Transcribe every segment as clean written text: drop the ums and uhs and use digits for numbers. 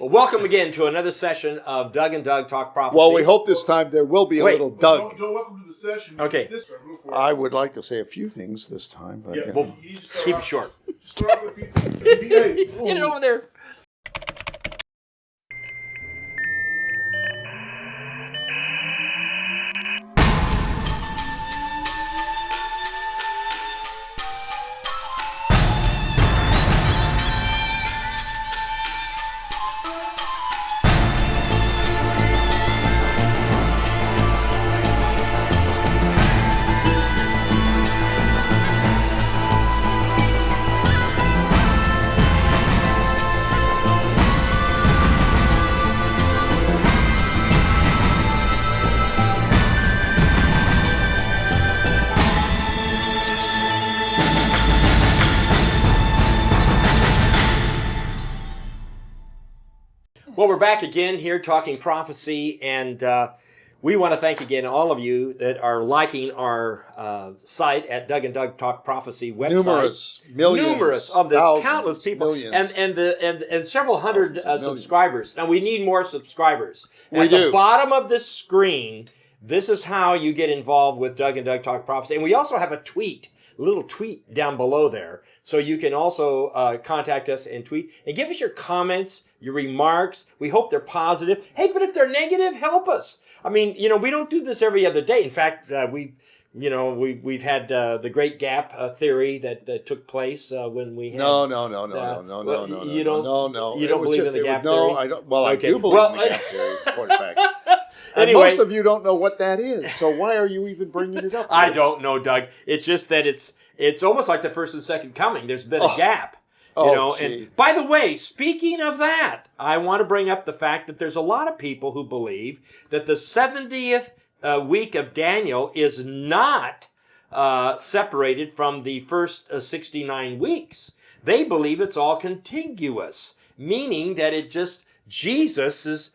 Well, welcome again to another session of Doug and Doug Talk Prophecy. Well, we hope this time there will be a little Doug. Don't welcome to the session. Okay. I would like to say a few things this time, but Yeah, Well, you just keep it short. Start off with hey, Get it over there. Well, we're back again here talking prophecy, and we want to thank again all of you that are liking our site at Doug and Doug Talk Prophecy website. Numerous of this, thousands, countless people, millions. and several hundred subscribers. Now we need more subscribers. We at do. the bottom of this screen, this is how you get involved with Doug and Doug Talk Prophecy, and we also have a little tweet down below there. So you can also contact us and tweet and give us your comments, your remarks. We hope they're positive. Hey, but if they're negative, help us. I mean, we don't do this every other day. In fact, we've had the Great Gap theory that took place when we had... No. You don't believe in the gap theory? No, I don't. Well, Okay. I do believe in the gap theory. Point of fact. And Anyway. most of you don't know what that is, so why are you even bringing it up? I don't know, Doug. It's just that it's almost like the first and second coming. There's been a gap. And by the way, speaking of that, I want to bring up the fact that there's a lot of people who believe that the 70th week of Daniel is not separated from the first 69 weeks. They believe it's all contiguous, meaning that Jesus'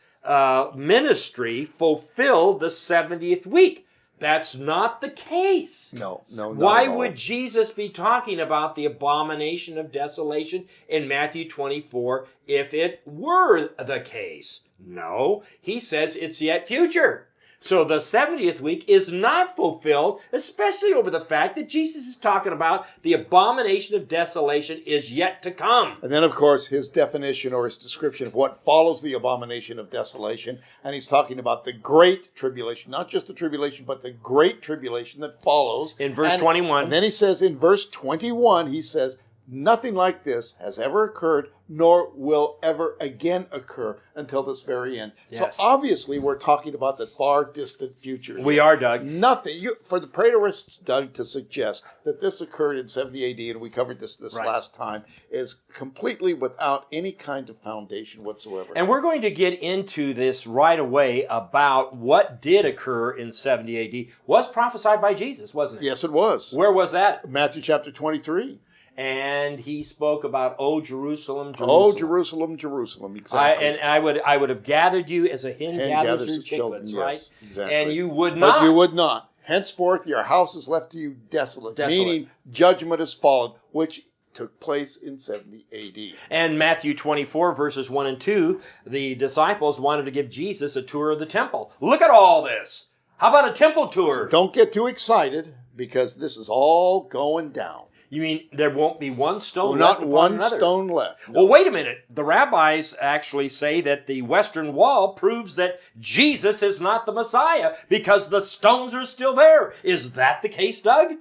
ministry fulfilled the 70th week. That's not the case. No. Why would Jesus be talking about the abomination of desolation in Matthew 24 if it were the case? No, he says it's yet future. So the 70th week is not fulfilled, especially over the fact that Jesus is talking about the abomination of desolation is yet to come. And then, of course, his definition or his description of what follows the abomination of desolation. And he's talking about the great tribulation, not just the tribulation, but the great tribulation that follows. In verse 21. And then he says in verse 21, he says, nothing like this has ever occurred, nor will ever again occur until this very end. Yes. So obviously we're talking about the far distant future. We are, Doug. Nothing. For the preterists, Doug, to suggest that this occurred in 70 AD, and we covered this Right. last time, is completely without any kind of foundation whatsoever. And we're going to get into this right away about what did occur in 70 AD. Was prophesied by Jesus, wasn't it? Yes, it was. Where was that? Matthew chapter 23. And he spoke about, "O Jerusalem, Jerusalem." Oh, Jerusalem, Jerusalem, exactly. I would have gathered you as a hen gathers her its children, chicklets, yes, right? exactly. And you would not. But you would not. Henceforth, your house is left to you desolate. Meaning judgment has fallen, which took place in 70 AD. And Matthew 24, verses 1 and 2, the disciples wanted to give Jesus a tour of the temple. Look at all this. How about a temple tour? So don't get too excited, because this is all going down. You mean there won't be one stone left Not upon one another? stone left. No. Well, wait a minute. The rabbis actually say that the Western Wall proves that Jesus is not the Messiah because the stones are still there. Is that the case, Doug?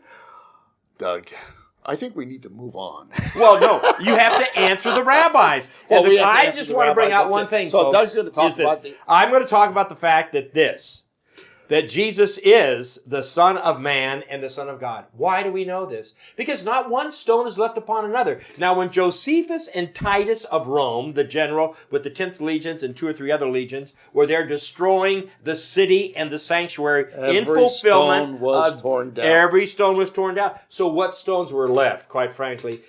Doug, I think we need to move on. Well, no. You have to answer the rabbis. Well, And we have to I answer just the want to bring rabbis. out one thing, So folks, Doug's going to talk is this. about I'm going to talk about the fact that Jesus is the Son of Man and the Son of God. Why do we know this? Because not one stone is left upon another. Now, when Josephus and Titus of Rome, the general with the 10th legions and 2 or 3 other legions, were there destroying the city and the sanctuary in fulfillment, stone was torn down. Every stone was torn down. So what stones were left, quite frankly?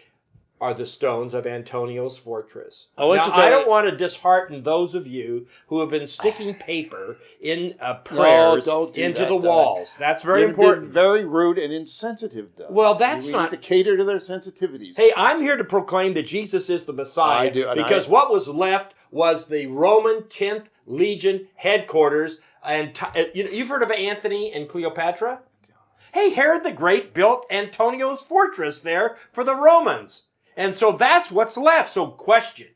Are the stones of Antonio's fortress. I don't want to dishearten those of you who have been sticking paper in prayers into the walls. That's very important. Been very rude and insensitive, though. Well, that's we not... need to cater to their sensitivities. Hey, I'm here to proclaim that Jesus is the Messiah. I do, and because what was left was the Roman 10th Legion headquarters. And you've heard of Antony and Cleopatra? Hey, Herod the Great built Antonio's fortress there for the Romans. And so that's what's left. So question,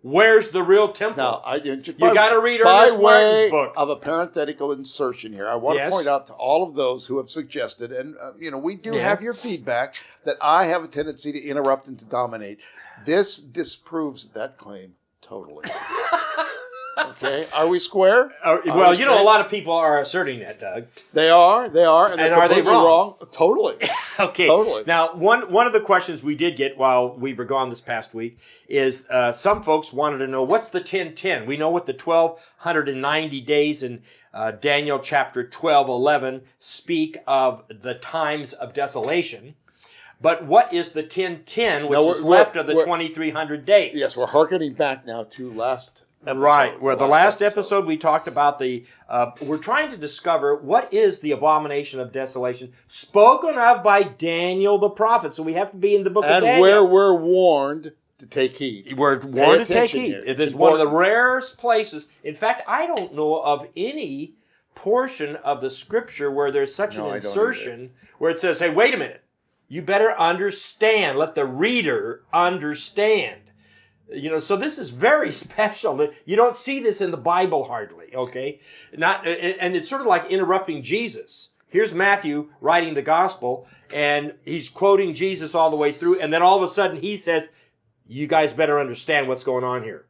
where's the real temple? Now, you got to read Ernest Martin's book. Of a parenthetical insertion here, I want to point out to all of those who have suggested, and we do have your feedback, that I have a tendency to interrupt and to dominate. This disproves that claim totally. Okay, are we square? A lot of people are asserting that, Doug. They are, and are they wrong? Totally. Okay. Totally. Now, one of the questions we did get while we were gone this past week is some folks wanted to know, what's the 10:10? We know what the 1290 days in Daniel chapter 12:11 speak of the times of desolation. But what is the 10:10, which is left of the 2300 days? Yes, we're hearkening back now to last episode. Right. Where the last episode we talked about we're trying to discover what is the abomination of desolation spoken of by Daniel the prophet. So we have to be in the book of Daniel. And where we're warned to take heed. We're warned to take heed. Here. It's one of the rarest places. In fact, I don't know of any portion of the scripture where there's such an insertion where it says, hey, wait a minute. You better understand. Let the reader understand. So this is very special. You don't see this in the Bible hardly, okay? And it's sort of like interrupting Jesus. Here's Matthew writing the gospel, and he's quoting Jesus all the way through, and then all of a sudden he says, you guys better understand what's going on here.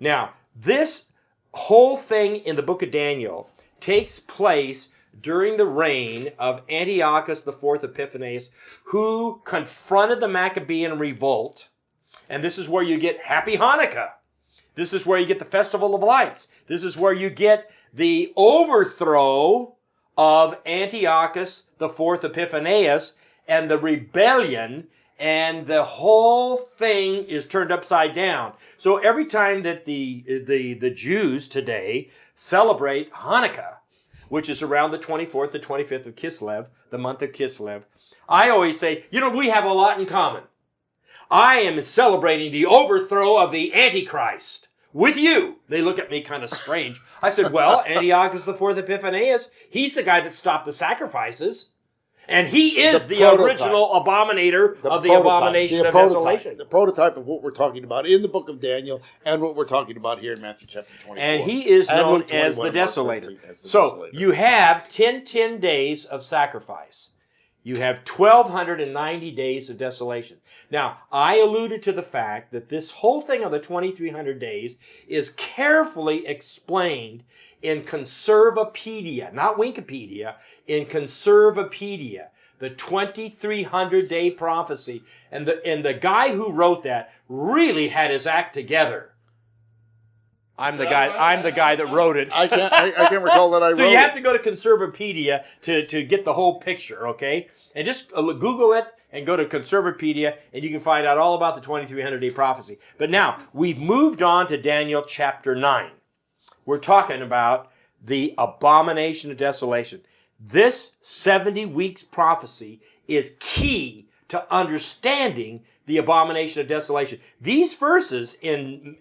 Now, this whole thing in the book of Daniel takes place during the reign of Antiochus IV Epiphanes, who confronted the Maccabean revolt. And this is where you get Happy Hanukkah. This is where you get the Festival of Lights. This is where you get the overthrow of Antiochus IV Epiphanes and the rebellion, and the whole thing is turned upside down. So every time that the Jews today celebrate Hanukkah, which is around the 24th to 25th of Kislev, the month of Kislev, I always say, we have a lot in common. I am celebrating the overthrow of the Antichrist with you. They look at me kind of strange. I said, well, Antiochus IV Epiphanes, he's the guy that stopped the sacrifices. And he is the original abominator of the abomination of desolation. The prototype of what we're talking about in the book of Daniel and what we're talking about here in Matthew chapter 24. And he is known as the desolator. So you have 10 days of sacrifice. You have 1,290 days of desolation. Now, I alluded to the fact that this whole thing of the 2,300 days is carefully explained in Conservapedia, not Wikipedia, in Conservapedia, the 2,300-day prophecy. And the guy who wrote that really had his act together. I'm the guy that wrote it. I can't recall that I wrote it. So you have to go to Conservapedia to get the whole picture, okay? And just Google it and go to Conservapedia, and you can find out all about the 2,300-day prophecy. But now, we've moved on to Daniel chapter 9. We're talking about the abomination of desolation. This 70 weeks prophecy is key to understanding the abomination of desolation. These verses in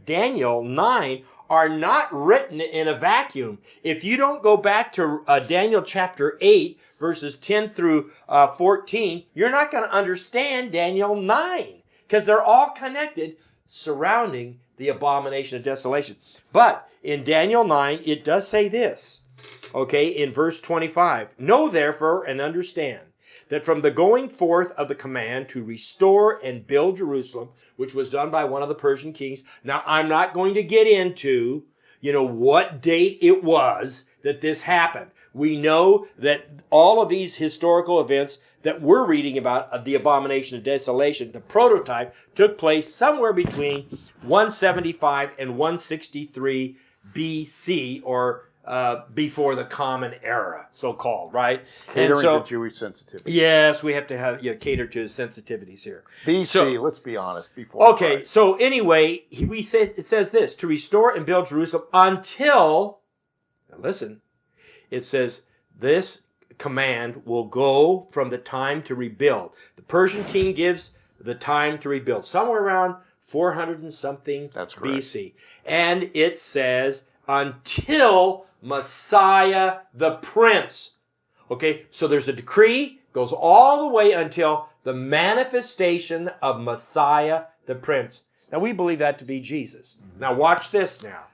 Daniel 9 are not written in a vacuum. If you don't go back to Daniel chapter 8, verses 10 through 14, you're not going to understand Daniel 9, because they're all connected surrounding the abomination of desolation. But in Daniel 9, it does say this, okay, in verse 25, know therefore and understand that from the going forth of the command to restore and build Jerusalem, which was done by one of the Persian kings. Now, I'm not going to get into, what date it was that this happened. We know that all of these historical events that we're reading about, the abomination of desolation, the prototype, took place somewhere between 175 and 163 BC, or before the Common Era, so-called, right? Catering to Jewish sensitivity. Yes, we have to cater to sensitivities here. BC, let's be honest. Before okay, Christ. So anyway, it says this, to restore and build Jerusalem until, now listen, it says this command will go from the time to rebuild. The Persian king gives the time to rebuild, somewhere around 400 and something That's correct. BC. And it says, until Messiah the Prince. Okay, so there's a decree, goes all the way until the manifestation of Messiah the Prince. Now, we believe that to be Jesus. Now, watch this now.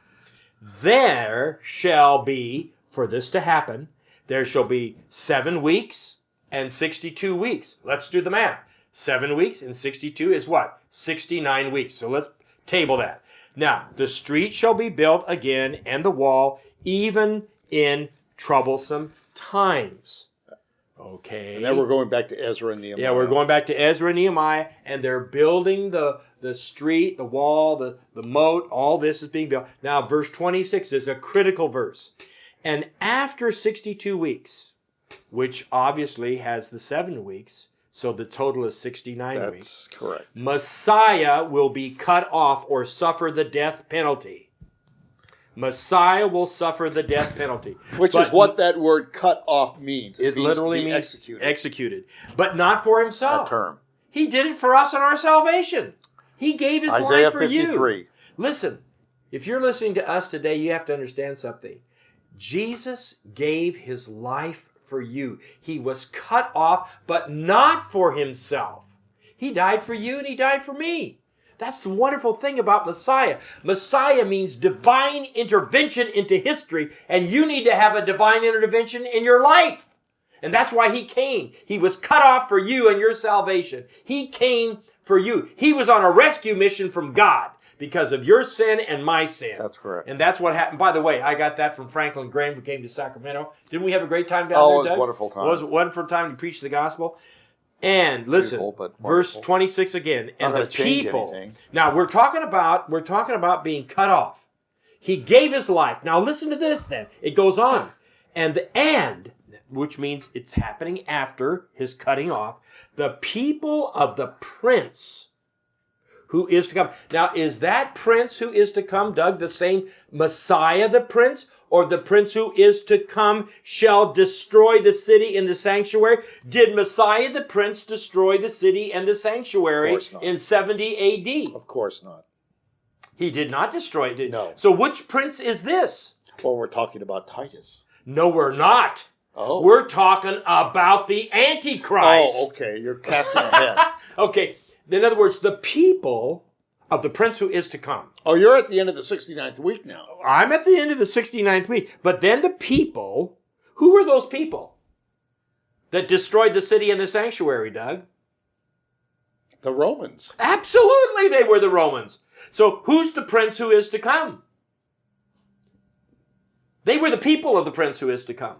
There shall be, for this to happen, there shall be 7 weeks and 62 weeks. Let's do the math. 7 weeks and 62 is what? 69 weeks. So let's table that. Now, the street shall be built again, and the wall, even in troublesome times. Okay. And then we're going back to Ezra and Nehemiah. Yeah, we're going back to Ezra and Nehemiah, and they're building the street, the wall, the moat. All this is being built. Now, verse 26 is a critical verse. And after 62 weeks, which obviously has the 7 weeks, so the total is 69 weeks. That's correct. Messiah will be cut off or suffer the death penalty. Messiah will suffer the death penalty. Which is what that word cut off means. It means literally to be means executed. But not for himself. A term. He did it for us in our salvation. He gave his Isaiah life for 53. you. Listen, if you're listening to us today, you have to understand something. Jesus gave his life for you. He was cut off, but not for himself. He died for you and he died for me. That's the wonderful thing about Messiah. Messiah means divine intervention into history, and you need to have a divine intervention in your life. And that's why he came. He was cut off for you and your salvation. He came for you. He was on a rescue mission from God because of your sin and my sin. That's correct. And that's what happened. By the way, I got that from Franklin Graham, who came to Sacramento. Didn't we have a great time down there, it was Doug? a wonderful time. It was a wonderful time to preach the gospel. And listen, verse 26 again. And the people. Now we're talking about being cut off. He gave his life. Now listen to this then. It goes on. And which means it's happening after his cutting off. The people of the prince who is to come. Now, is that prince who is to come, Doug, the same Messiah the prince? Or the prince who is to come shall destroy the city and the sanctuary? Did Messiah the prince destroy the city and the sanctuary in 70 A.D.? Of course not. He did not destroy it. No. So which prince is this? Well, we're talking about Titus. No, we're not. Oh. We're talking about the Antichrist. Oh, okay. You're casting ahead. Okay. In other words, the people of the prince who is to come. Oh, you're at the end of the 69th week now. I'm at the end of the 69th week. But then the people, who were those people that destroyed the city and the sanctuary, Doug? The Romans. Absolutely, they were the Romans. So who's the prince who is to come? They were the people of the prince who is to come.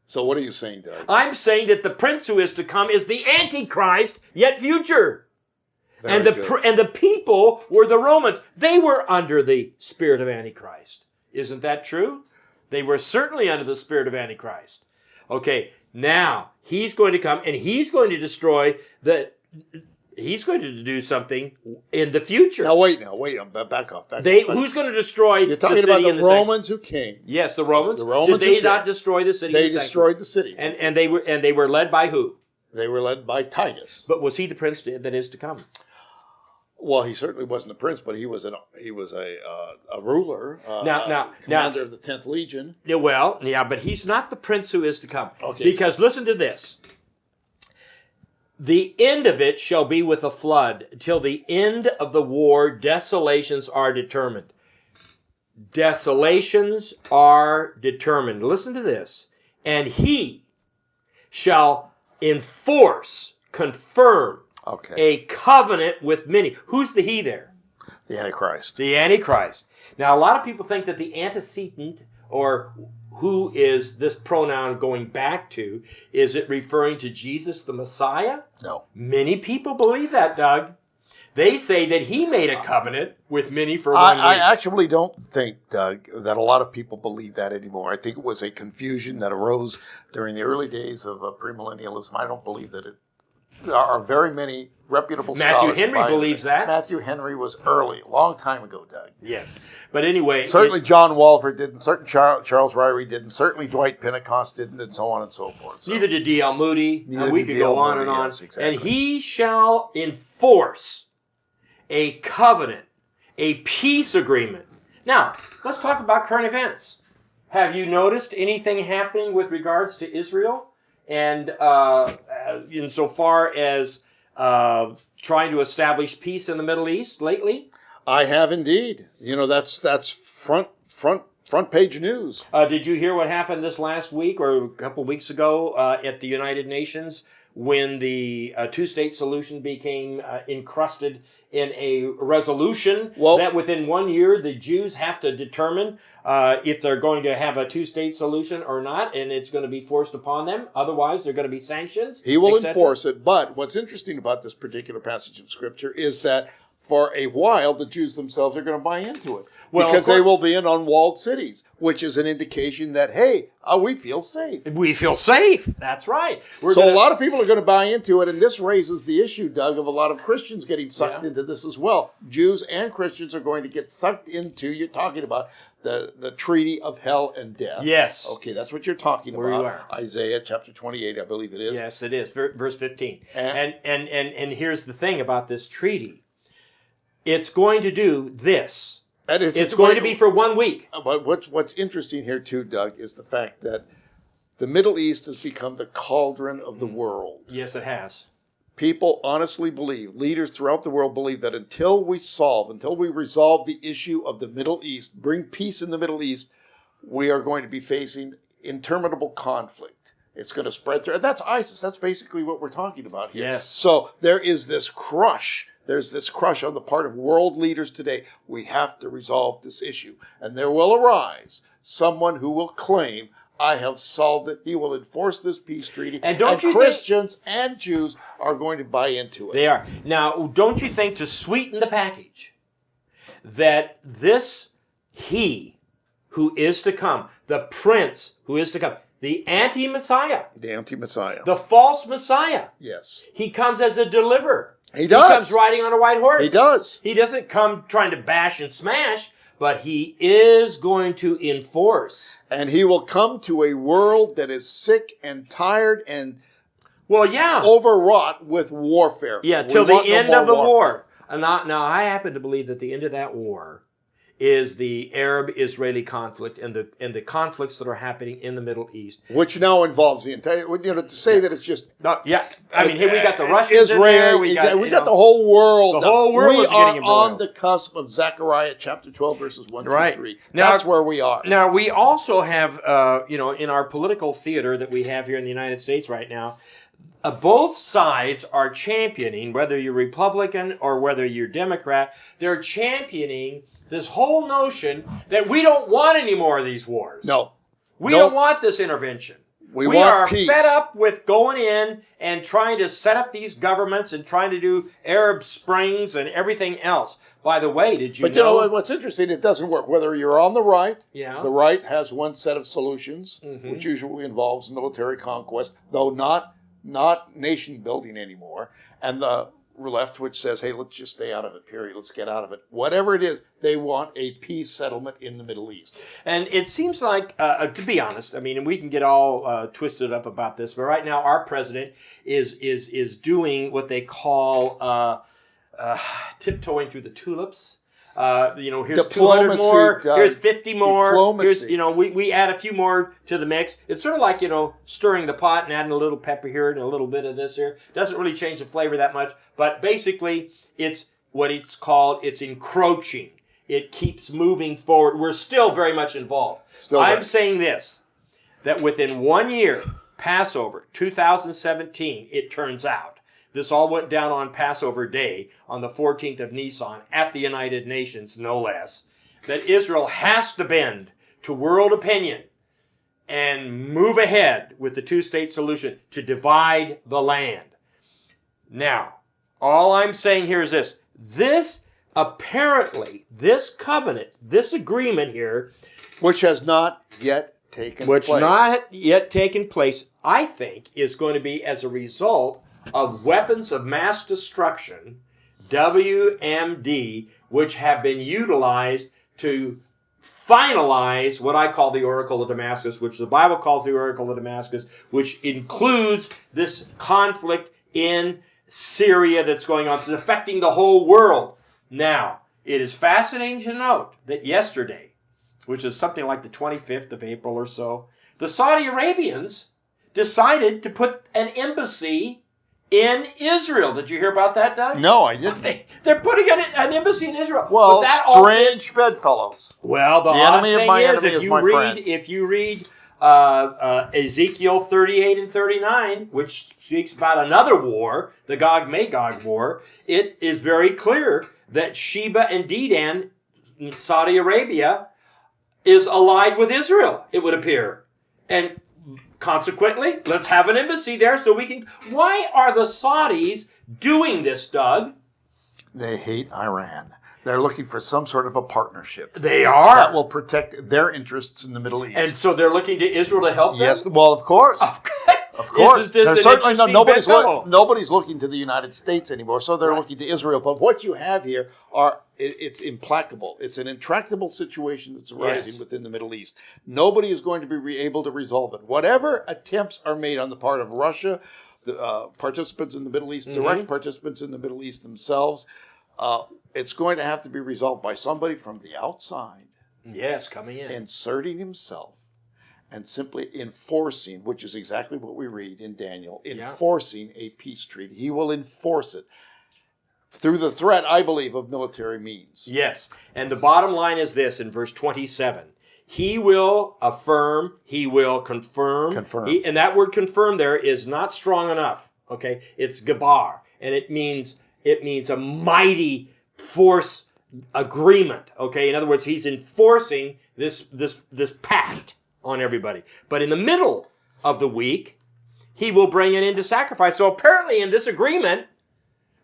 So what are you saying, Doug? I'm saying that the prince who is to come is the Antichrist, yet future. And the people were the Romans. They were under the spirit of Antichrist. Isn't that true? They were certainly under the spirit of Antichrist. Okay, now he's going to come and he's going to destroy he's going to do something in the future. Now wait, back off. Who's going to destroy You're talking the city about and the the Romans who came. Yes, the Romans. The Romans Did they not destroy the city? They destroyed the city. And they were led by who? They were led by Titus. But was he the prince that is to come? Well, he certainly wasn't a prince, but he was a ruler, commander of the 10th Legion. Yeah, well, yeah, but he's not the prince who is to come. Okay. Because listen to this. The end of it shall be with a flood. Till the end of the war, desolations are determined. Desolations are determined. Listen to this. And he shall confirm a covenant with many. Who's the he there? The Antichrist. The Antichrist. Now, a lot of people think that the antecedent, or who is this pronoun going back to, is it referring to Jesus the Messiah? No. Many people believe that, Doug. They say that he made a covenant with many for 1 year. I actually don't think, Doug, that a lot of people believe that anymore. I think it was a confusion that arose during the early days of premillennialism. I don't believe that there are very many reputable Matthew scholars. Henry believes that. Matthew Henry was early, a long time ago, Doug. Yes. But anyway. Certainly John Walford didn't, certainly Charles Ryrie didn't, certainly Dwight Pentecost didn't, and so on and so forth. So. Neither did D.L. Moody. We could go on and on. Yes, exactly. And he shall enforce a covenant, a peace agreement. Now, let's talk about current events. Have you noticed anything happening with regards to Israel and insofar as trying to establish peace in the Middle East lately? I have indeed. You know, that's front page news. Did you hear what happened this last week or a couple of weeks ago at the United Nations when the two-state solution became encrusted in a resolution that within 1 year the Jews have to determine if they're going to have a two-state solution or not, and it's going to be forced upon them. Otherwise, there are going to be sanctions. He will enforce it. But what's interesting about this particular passage of Scripture is that for a while, the Jews themselves are going to buy into it. Because they will be in unwalled cities, which is an indication that, hey, we feel safe. We feel safe. That's right. A lot of people are going to buy into it, and this raises the issue, Doug, of a lot of Christians getting sucked into this as well. Jews and Christians are going to get sucked into, you're talking about, the treaty of hell and death. Yes. Okay, that's what you're talking Where about. you are. Isaiah chapter 28, I believe it is. Yes, it is. Verse 15. And here's the thing about this treaty. It's going to do this. It's going to be for 1 week. But what's interesting here too, Doug, is the fact that the Middle East has become the cauldron of the world. Yes, it has. People honestly believe, leaders throughout the world believe that until we resolve the issue of the Middle East, bring peace in the Middle East, we are going to be facing interminable conflict. It's going to spread through. That's ISIS. That's basically what we're talking about here. Yes. So there is this crush. There's this crush on the part of world leaders today. We have to resolve this issue. And there will arise someone who will claim, I have solved it. He will enforce this peace treaty. And Christians and Jews are going to buy into it. They are. Now, don't you think, to sweeten the package, that this he who is to come, the prince who is to come, the anti-Messiah. The anti-Messiah. The false Messiah. Yes. He comes as a deliverer. He does. He comes riding on a white horse. He does. He doesn't come trying to bash and smash, but he is going to enforce. And he will come to a world that is sick and tired and overwrought with warfare. Yeah, till the end of the war. Now, I happen to believe that the end of that war is the Arab-Israeli conflict and the conflicts that are happening in the Middle East. Which now involves the entire, to say that it's just... I mean, here we got the Russians Israel, in there. We got the whole world. The whole world is getting embroiled. On the cusp of Zechariah chapter 12, verses 1 through 3. Now, that's where we are. Now, we also have, in our political theater that we have here in the United States right now, both sides are championing, whether you're Republican or whether you're Democrat, they're championing this whole notion that we don't want any more of these wars. No. We don't want this intervention. We are peace. Fed up with going in and trying to set up these governments and trying to do Arab Springs and everything else. By the way, did you know... But you know what's interesting? It doesn't work. Whether you're on the right, the right has one set of solutions, which usually involves military conquest, though not nation building anymore, and the left, which says, hey, let's just stay out of it, period. Let's get out of it. Whatever it is, they want a peace settlement in the Middle East. And it seems like, to be honest, I mean, we can get all twisted up about this, but right now our president is doing what they call tiptoeing through the tulips. Here's 200 more, here's 50 more. Diplomacy. Here's, we add a few more to the mix. It's sort of like, stirring the pot and adding a little pepper here and a little bit of this here. Doesn't really change the flavor that much, but basically it's what it's called, it's encroaching. It keeps moving forward. We're still very much involved. I'm saying this, that within 1 year, Passover 2017, it turns out, this all went down on Passover Day, on the 14th of Nisan, at the United Nations, no less, that Israel has to bend to world opinion and move ahead with the two-state solution to divide the land. Now, all I'm saying here is this. This covenant, this agreement here... Which has not yet taken place, I think, is going to be as a result of weapons of mass destruction, WMD, which have been utilized to finalize what I call the Oracle of Damascus, which the Bible calls the Oracle of Damascus, which includes this conflict in Syria that's going on. It's affecting the whole world. Now, it is fascinating to note that yesterday, which is something like the 25th of April or so, the Saudi Arabians decided to put an embassy in Israel. Did you hear about that, Doug? No, I didn't. They're putting an embassy in Israel. Well, strange bedfellows. Well, the odd thing is, if you read Ezekiel 38 and 39, which speaks about another war, the Gog-Magog war, it is very clear that Sheba and Dedan, Saudi Arabia, is allied with Israel, it would appear. And consequently, let's have an embassy there so we can... Why are the Saudis doing this, Doug? They hate Iran. They're looking for some sort of a partnership. They are. That will protect their interests in the Middle East. And so they're looking to Israel to help them? Yes, well, of course. Okay. Of course. There's certainly nobody's looking to the United States anymore, so they're looking to Israel. But what you have here it's implacable. It's an intractable situation that's arising within the Middle East. Nobody is going to be able to resolve it. Whatever attempts are made on the part of Russia, the participants in the Middle East, direct participants in the Middle East themselves, it's going to have to be resolved by somebody from the outside. Yes, coming in. Inserting himself and simply enforcing, which is exactly what we read in Daniel, enforcing a peace treaty. He will enforce it through the threat, I believe, of military means. Yes. And the bottom line is this in verse 27. He will affirm, he will confirm. And that word confirm there is not strong enough. Okay? It's gabar. And it means a mighty force agreement. Okay? In other words, he's enforcing this pact on everybody. But in the middle of the week, he will bring it into sacrifice. So apparently in this agreement,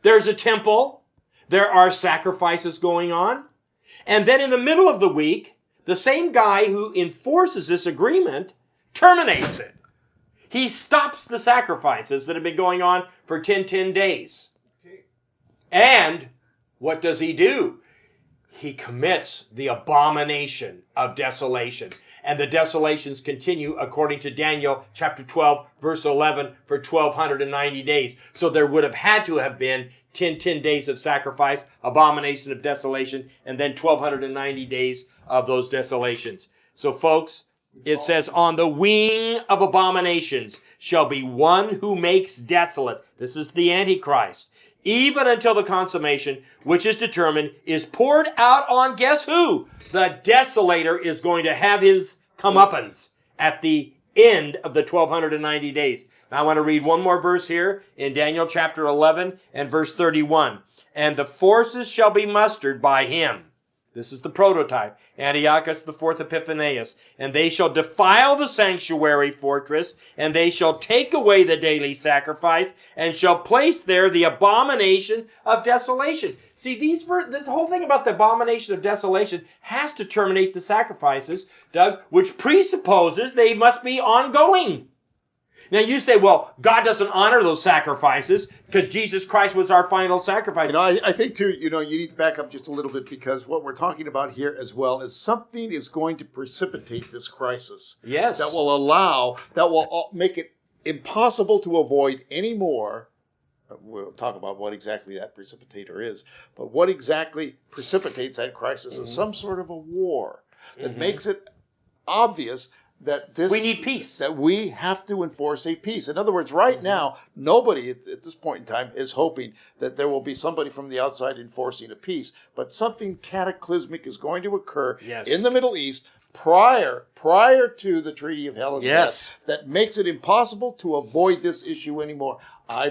there's a temple, there are sacrifices going on, and then in the middle of the week, the same guy who enforces this agreement terminates it. He stops the sacrifices that have been going on for 10 days. And what does he do? He commits the abomination of desolation. And the desolations continue, according to Daniel chapter 12, verse 11, for 1,290 days. So there would have had to have been 10 days of sacrifice, abomination of desolation, and then 1,290 days of those desolations. So folks, it says, on the wing of abominations shall be one who makes desolate. This is the Antichrist. Even until the consummation, which is determined, is poured out on guess who? The desolator is going to have his comeuppance at the end of the 1,290 days. Now I want to read one more verse here in Daniel chapter 11 and verse 31. And the forces shall be mustered by him. This is the prototype. Antiochus the fourth Epiphanius. And they shall defile the sanctuary fortress, and they shall take away the daily sacrifice, and shall place there the abomination of desolation. See, this whole thing about the abomination of desolation has to terminate the sacrifices, Doug, which presupposes they must be ongoing. Now you say, well, God doesn't honor those sacrifices because Jesus Christ was our final sacrifice. You know, I think too, you need to back up just a little bit, because what we're talking about here as well is something is going to precipitate this crisis. Yes. That will make it impossible to avoid anymore. We'll talk about what exactly that precipitator is, but what exactly precipitates that crisis is some sort of a war that makes it obvious that we need peace. That we have to enforce a peace. In other words, right now, nobody at this point in time is hoping that there will be somebody from the outside enforcing a peace. But something cataclysmic is going to occur in the Middle East prior to the Treaty of Hell and Death that makes it impossible to avoid this issue anymore. I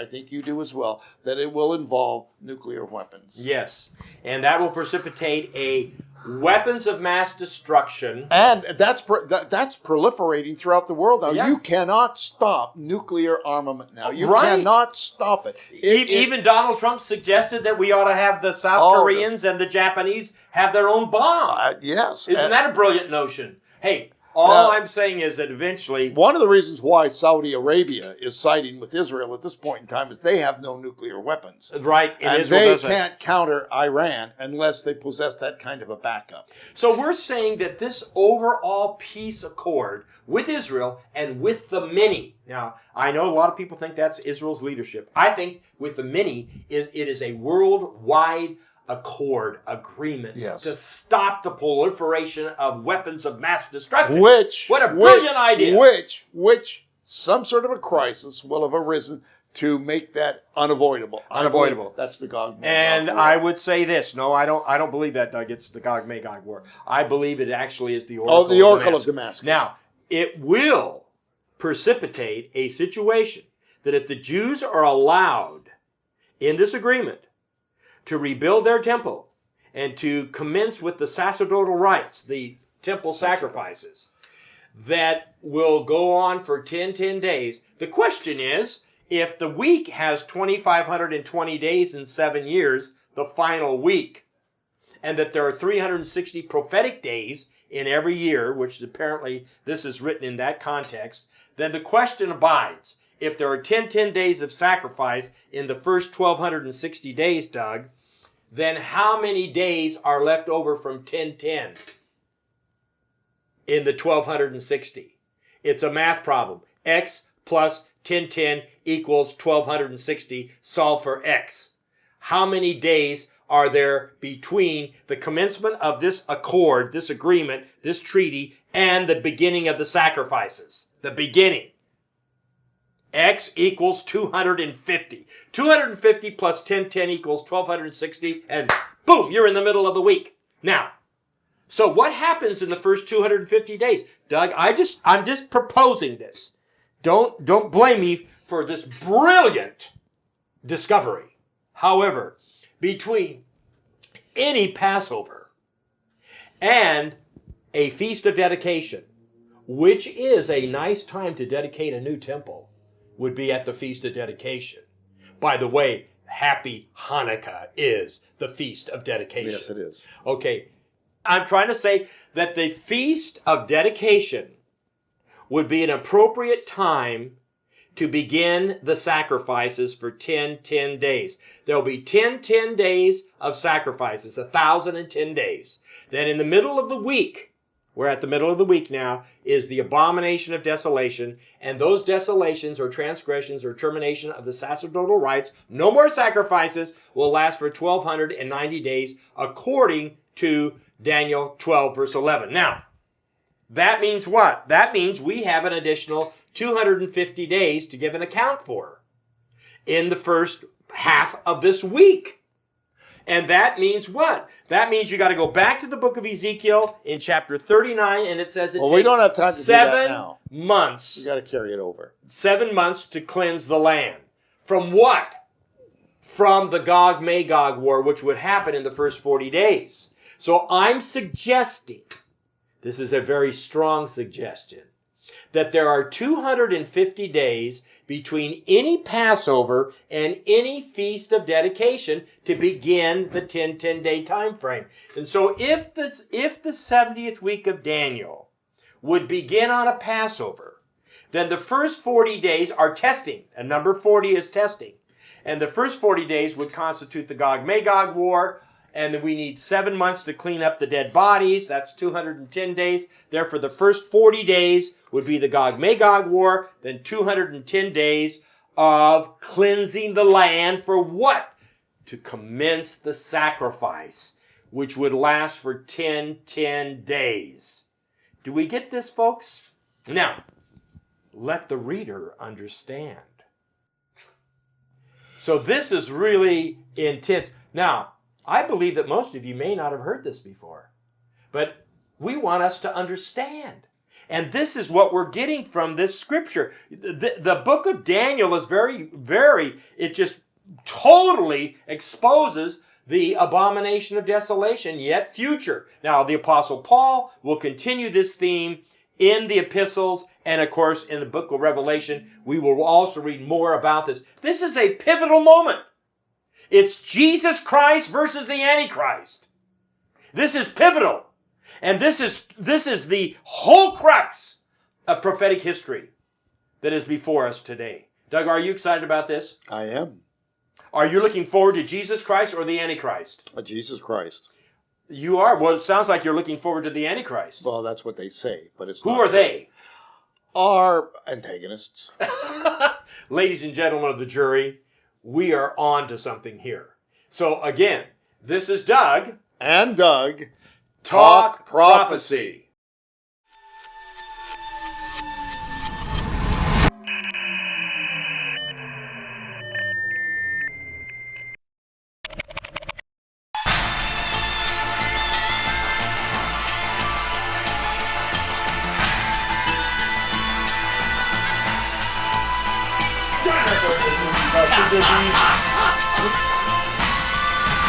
think you do as well, that it will involve nuclear weapons. Yes, and that will precipitate a weapons of mass destruction. And that's proliferating throughout the world now. You cannot stop nuclear armament now. You cannot stop it. Even Donald Trump suggested that we ought to have the South Koreans and the Japanese have their own bomb. Yes. Isn't that a brilliant notion? Hey, all I'm saying is that eventually... One of the reasons why Saudi Arabia is siding with Israel at this point in time is they have no nuclear weapons. Right. And they can't counter Iran unless they possess that kind of a backup. So we're saying that this overall peace accord with Israel and with the many... Now, I know a lot of people think that's Israel's leadership. I think with the many, it is a worldwide agreement Yes. to stop the proliferation of weapons of mass destruction. What a brilliant idea. Which some sort of a crisis will have arisen to make that unavoidable. Unavoidable. That's the Gog Magog And war. I would say this. No, I don't believe that, Doug. It's the Gog Magog war. I believe it actually is the Oracle the Oracle of Damascus. Now, it will precipitate a situation that if the Jews are allowed in this agreement to rebuild their temple and to commence with the sacerdotal rites, the temple sacrifices, that will go on for 10 days. The question is, if the week has 2,520 days in 7 years, the final week, and that there are 360 prophetic days in every year, which apparently this is written in that context, then the question abides. If there are 10 days of sacrifice in the first 1,260 days, Doug, then how many days are left over from 10 in the 1,260? It's a math problem. X plus 10 equals 1,260. Solve for X. How many days are there between the commencement of this accord, this agreement, this treaty, and the beginning of the sacrifices? The beginning. X equals 250. 250 plus 10 equals 1,260, and boom, you're in the middle of the week. Now, so what happens in the first 250 days? Doug, I'm just proposing this. Don't blame me for this brilliant discovery. However, between any Passover and a Feast of Dedication, which is a nice time to dedicate a new temple, would be at the Feast of Dedication. By the way, Happy Hanukkah is the Feast of Dedication. Yes, it is. Okay, I'm trying to say that the Feast of Dedication would be an appropriate time to begin the sacrifices for 10 days. There will be 10 days of sacrifices, 1,010 days. Then in the middle of the week, we're at the middle of the week now, is the Abomination of Desolation, and those desolations or transgressions or termination of the sacerdotal rites, no more sacrifices, will last for 1,290 days according to Daniel 12 verse 11. Now, that means what? That means we have an additional 250 days to give an account for in the first half of this week. And that means what? That means you got to go back to the book of Ezekiel in chapter 39, and it says it takes we don't have time to do that now. 7 months. You got to carry it over. 7 months to cleanse the land. From what? From the Gog-Magog war, which would happen in the first 40 days. So I'm suggesting, this is a very strong suggestion, that there are 250 days between any Passover and any Feast of Dedication to begin the 10-day time frame. And so if the 70th week of Daniel would begin on a Passover, then the first 40 days are testing, and number 40 is testing. And the first 40 days would constitute the Gog-Magog war, and then we need 7 months to clean up the dead bodies. That's 210 days. Therefore, the first 40 days would be the Gog-Magog war, then 210 days of cleansing the land for what? To commence the sacrifice, which would last for 10 days. Do we get this, folks? Now, let the reader understand. So this is really intense. Now, I believe that most of you may not have heard this before, but we want us to understand. And this is what we're getting from this scripture. The book of Daniel is it just totally exposes the abomination of desolation, yet future. Now, the Apostle Paul will continue this theme in the epistles, and of course, in the book of Revelation, we will also read more about this. This is a pivotal moment. It's Jesus Christ versus the Antichrist. This is pivotal. And this is the whole crux of prophetic history that is before us today. Doug, are you excited about this? I am. Are you looking forward to Jesus Christ or the Antichrist? Jesus Christ. You are? Well, it sounds like you're looking forward to the Antichrist. Well, that's what they say, but it's Who are they? Our antagonists. Ladies and gentlemen of the jury, we are on to something here. So again, This is Doug. And Doug. Talk Prophecy.